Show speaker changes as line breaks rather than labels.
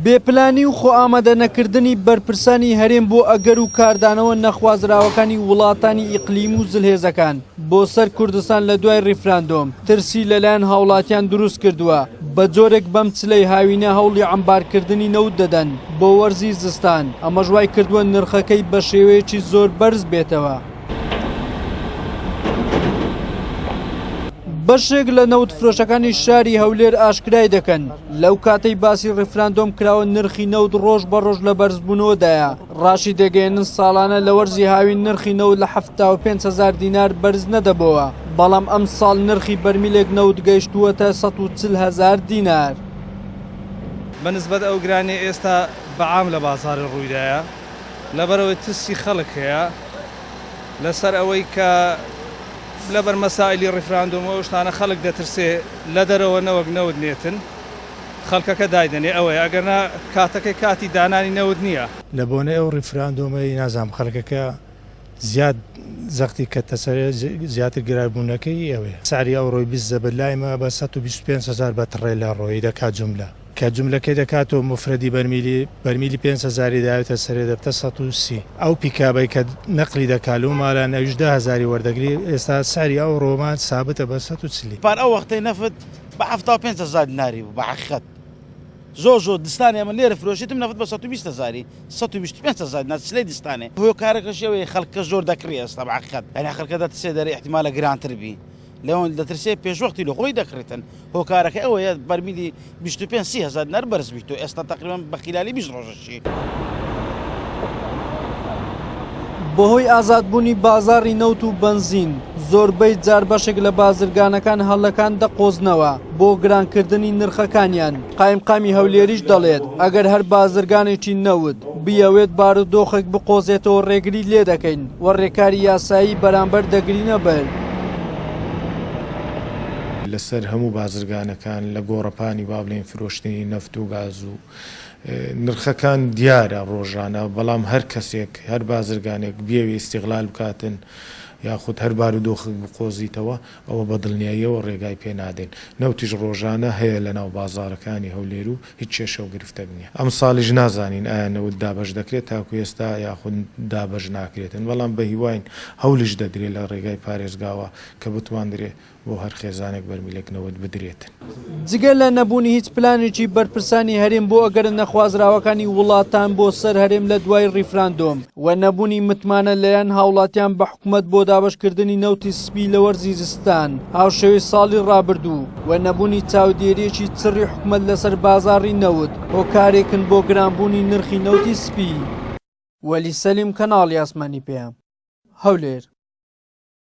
بێپلانی و خۆ ئامادە نەکردنی بەرپرسانی هەرێم بۆ ئەگەر و کاردانەوە نەخوازراوەکانی وڵاتانی ئیقلیم و زلهێزەکان بۆ سەر کوردستان لە دوای ڕیفراندۆم ترسی لەلایەن هاوڵاتیان دروست کردووە بە جۆرێک بەم چلەی هاوینە هەوڵی عەمبارکردنی نەوت دەدەن بۆ وەرزی زستان ئەمەش وای کردووە نرخەکەی بە شێوەیەکی زۆر بەرز بێتەوە. بەشێک لە نەوت فرۆشەکانی شاری هەولێر ئاشکرای دەکەن لەو کاتەی باسی ڕیفراندۆم کراوە نرخی نەوت ڕۆژ بە ڕۆژ لە بەرزبوونەوەدایە ڕاشی دەگەێنن ساڵانە لە وەرزی هاوین نرخی نەوت لە 75,000 دینار بەرز نەدەبەوە بەڵام ئەم ساڵ نرخی بەرمیلێک نەوت گەیشتووەتە 140,000 دینار.
بەنسبەت ئەو گرانی ئێستا بەعام لە بازاڕی ڕوویدایە لەبەرەوەی ترسی خەڵک هەیە لەسەر ئەوەی کە لەبەر مەسائلی ڕیفراندۆمەوە شتانە خەڵک دەترسێ لە دەرەوە نەوەک نەوت نێتن خەڵکەکە دایدەنێ ئەوەیە ئەگەرنا کاتەکەی کاتی دانانی نەوت نییە.
لە بۆنەی ئەو ڕیفراندۆمەی نازام خەڵکەکە زیاد زەختی کە تەسەرێت زیاتر گرایبوونەکەی ئەوەیە سعری ئەو ڕۆی 20 زەبر لایمە بە 125,000 بە تڕێ لە ڕۆی دەکات جوملە کە جوملەکەی دەکاتەوە مفردی بەرمیلی 5,000 داوێتە سەرێ دەبتە 130 ئەو پیکابەی کە نەقلی دەکات و مالە 10,000 وەردەگری ئێستا ساری ئەو ڕۆمان سابتە بە 140.
پار ئەو وەختەی نەفت بە 75,000 دیناری بوو بە حەقیقەت زۆر دستانی ئەمە لێرە فرۆشیتم نەفت بە 120,000 125,000 ناچلەی دستانێ هۆکارەکە شێوەیە خەڵکە زۆر دەکڕی ئێستا بە حەقیقەت ئەنی خەڵکە دەترسێ دەرێ احتیمالە گرانتر بی لەوەن دەترسێ پێشوەختی لە خۆی دەکڕێتن هۆکارەکە ئەوەیە بەرمیلی 25,000 دینار بەرز بیت و ئێستا تقریبا بە خلالی 20 ڕۆژەشی.
بەهۆی ئازادبوونی بازاڕی نەوت و بنزین زۆربەی جار بەشێک لە بازرگانەکان هەڵەکان دەقۆزنەوە بۆ گرانکردنی نرخەکانیان قایمقامی هەولێریش دەڵێت ئەگەر هەر بازرگانێکی نەوت بیەوێت بارودۆخێک بقۆزێتەوە ڕێگری لێ دەکەین و ڕێکاری یاسایی بەرامبەر دەگرینە بەر.
لەسەر هەموو بازرگانەکان لە گۆڕەپانی با بڵێن فرۆشتنی نەفت و گاز و نرخەکان دیارە ڕۆژانە بەڵام هەر کەسێک هەر بازرگانێک بیاوێ استیغلال بکاتن یاخود هەر بارودۆخێک بقۆزیتەوە ئەوە بە دڵنیاییەوە ڕێگای پێ نادێن نەوتیش ڕۆژانە هەیە لە ناو بازارەکانی هەولێر و هیچ کێشە و گرفتە نییە ئەم ساڵیش نازانین ئایا نەوت دابەش دەکرێت تاکو ئێستا یاخود دابەش ناکرێتن بەڵام بە هیواین هەولیش دەدرێت لە ڕێگای پارێزگاوە کە بتواندرێت بۆ هەر خێزانێک بەرمیلێکنەوەت بدرێتن.
جگە لە نەبوونی هیچ پلانێکی بەرپرسانی هەرێم بۆ ئەگەرە نەخوازراوەکانی وڵاتان بۆ سەر هەرێم لە دوای ڕیفراندۆم و نەبوونی متمانە لەلایەن هاوڵاتیان بە حکوومەت بۆ دابەشکردنی نەوتی سپی لە وەرزی زستان هاوشێوەی ساڵی ڕابردوو و نەبوونی چاودێریەکی چڕی حکوومەت لەسەر بازاڕی نەوت هۆکارێکن بۆ گرانبوونی نرخی نەوتی سپی. وەلی سەلیم کەناڵی ئاسمانی پێیان هەولێر.